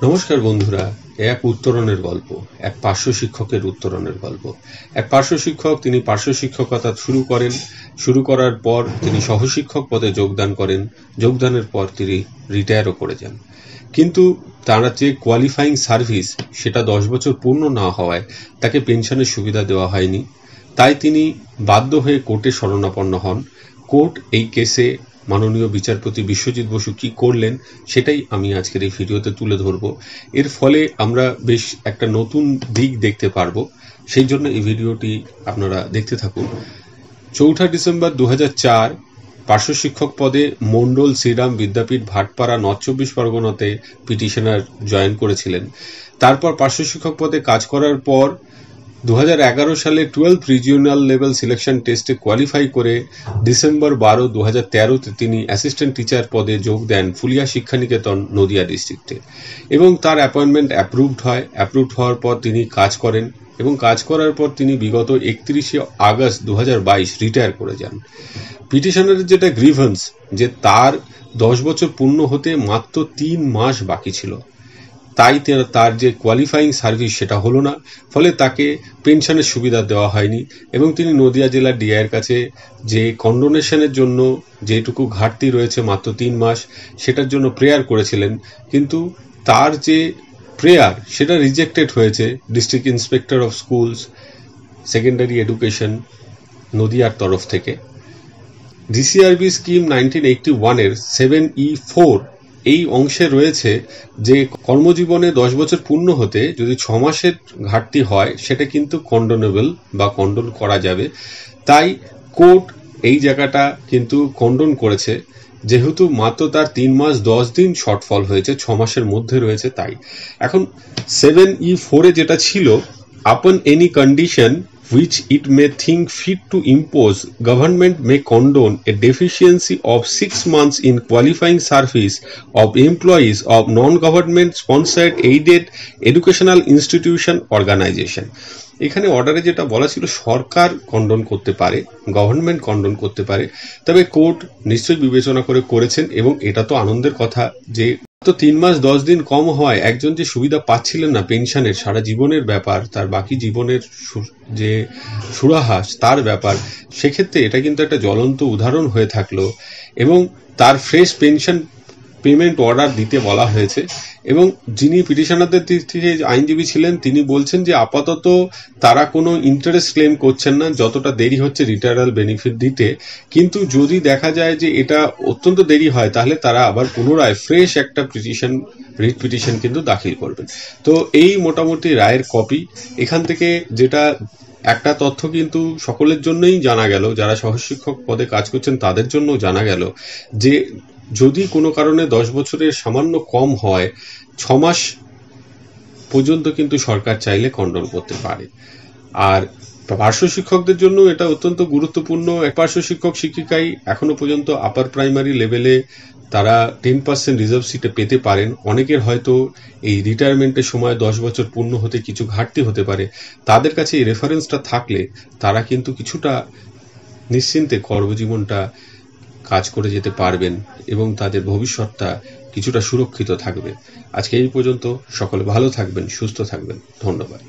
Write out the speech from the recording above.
নমস্কার বন্ধুরা, এক উত্তরণের গল্প, এক পার্শ্ব শিক্ষকের উত্তরণের গল্প। এক পার্শ্ব শিক্ষক, তিনি পার্শ্ব শিক্ষকতা শুরু করার পর তিনি সহশিক্ষক পদে যোগদান করেন। যোগদানের পর তিনি রিটায়ারও করে যান। কিন্তু তার যে কোয়ালিফাইং সার্ভিস, সেটা 10 বছর পূর্ণ না হওয়ায় তাকে পেনশনের সুবিধা দেওয়া হয়নি। তাই তিনি বাধ্য হয়ে কোর্টে শরণাপন্ন হন। কোর্ট এই কেসে মাননীয় বিচারপতি বিশ্বজিৎ বসু কি করলেন সেটাই আমি আজকের এই ভিডিওতে তুলে ধরব। এর ফলে আমরা বেশ একটা নতুন দিক দেখতে পারবো, সেই জন্য এই ভিডিওটি আপনারা দেখতে থাকুন। 4 ডিসেম্বর 2004 পার্শ্ব শিক্ষক পদে মন্ডল শ্রীরাম বিদ্যাপীঠ ভাটপাড়া নর্থ 24 পরগনাতে পিটিশনার জয়েন করেছিলেন। তারপর পার্শ্ব শিক্ষক পদে কাজ করার পর 2011 সালে 12th রিজিওনাল লেভেল সিলেকশন টেস্টে কোয়ালিফাই করে ডিসেম্বর 12, 2013-তে তিনি অ্যাসিস্ট্যান্ট টিচার পদে যোগ দেন ফুলিয়া শিক্ষানিকেতন, নদিয়া ডিস্ট্রিক্টে, এবং তার অ্যাপয়েন্টমেন্ট অ্যাপ্রুভড হয়। অ্যাপ্রুভড হওয়ার পর তিনি কাজ করেন এবং কাজ করার পর তিনি বিগত 31 আগস্ট 2022 রিটায়ার করে যান। পিটিশনারের যেটা গ্রিভেন্স, যে তার 10 বছর পূর্ণ হতে মাত্র 3 মাস বাকি ছিল, তাই তার যে কোয়ালিফাইং সার্ভিস সেটা হলো না, ফলে তাকে পেনশনের সুবিধা দেওয়া হয়নি এবং তিনি নদিয়া জেলার ডিআইয়ের কাছে যে কন্ডোনেশনের জন্য যেটুকু ঘাটতি রয়েছে মাত্র 3 মাস, সেটার জন্য প্রেয়ার করেছিলেন। কিন্তু তার যে প্রেয়ার সেটা রিজেক্টেড হয়েছে district inspector of schools secondary education নদিয়ার তরফ থেকে। ডিসিআরবি স্কিম 1981-এর 7E4 এই অংশে রয়েছে যে কর্মজীবনে 10 বছর পূর্ণ হতে যদি 6 মাসের ঘাটতি হয়, সেটা কিন্তু কন্ডোনেবল বা কন্ডোন করা যাবে। তাই কোর্ট এই জায়গাটা কিন্তু কন্ডোন করেছে, যেহেতু মাত্র তার 3 মাস 10 দিন শর্টফল হয়েছে, 6 মাসের মধ্যে রয়েছে। তাই এখন 7E4-এ যেটা ছিল, upon any condition which it may think fit to impose, government may condone a deficiency of 6 months in qualifying service of employees of non-government sponsored aided educational institution organization. এখানে অর্ডারে যেটা বলা ছিল, সরকার কন্ডন করতে পারে, গভর্নমেন্ট কন্ডন করতে পারে, তবে কোর্ট নিশ্চয়ই বিবেচনা করেছেন। এবং এটা তো আনন্দের কথা যে তো 3 মাস 10 দিন কম হয়, একজন যে সুবিধা পাচ্ছিলেন না পেনশনের, সারা জীবনের ব্যাপার, তার বাকি জীবনের যে সুরাহাস তার ব্যাপার, সেক্ষেত্রে এটা কিন্তু একটা জ্বলন্ত উদাহরণ হয়ে থাকলো। এবং তার ফ্রেশ পেনশন পেমেন্ট অর্ডার দিতে বলা হয়েছে। এবং যিনি পিটিশনারদের দিক থেকে আইনজীবী ছিলেন, তিনি বলছেন যে আপাতত তারা কোনো ইন্টারেস্ট ক্লেম করছেন না, যতটা দেরি হচ্ছে রিটায়ারাল বেনিফিট দিতে। কিন্তু যদি দেখা যায় যে এটা অত্যন্ত দেরি হয়, তাহলে তারা আবার পুনরায় ফ্রেশ একটা রিট পিটিশন কিন্তু দাখিল করবেন। তো এই মোটামুটি রায়ের কপি। এখান থেকে যেটা একটা তথ্য কিন্তু সকলের জন্যই জানা গেল, যারা সহশিক্ষক পদে কাজ করছেন তাদের জন্য জানা গেল, যে যদি কোনো কারণে 10 বছরের সামান্য কম হয়, 6 মাস পর্যন্ত কিন্তু সরকার চাইলে কন্ডন করতে পারে। আর পার্শ্ব শিক্ষকদের জন্য এটা অত্যন্ত গুরুত্বপূর্ণ। এক পার্শ্ব শিক্ষক শিক্ষিকাই এখনো পর্যন্ত আপার প্রাইমারি লেভেলে তারা 10% রিজার্ভ সিটে পেতে পারেন। অনেকের হয়তো এই রিটায়ারমেন্টের সময় 10 বছর পূর্ণ হতে কিছু ঘাটতি হতে পারে, তাদের কাছে এই রেফারেন্সটা থাকলে তারা কিন্তু কিছুটা নিশ্চিন্তে কর্মজীবনটা কাজ করে যেতে পারবেন এবং তাদের ভবিষ্যৎটা কিছুটা সুরক্ষিত থাকবে। আজকে এই পর্যন্ত। সকলে ভালো থাকবেন, সুস্থ থাকবেন। ধন্যবাদ।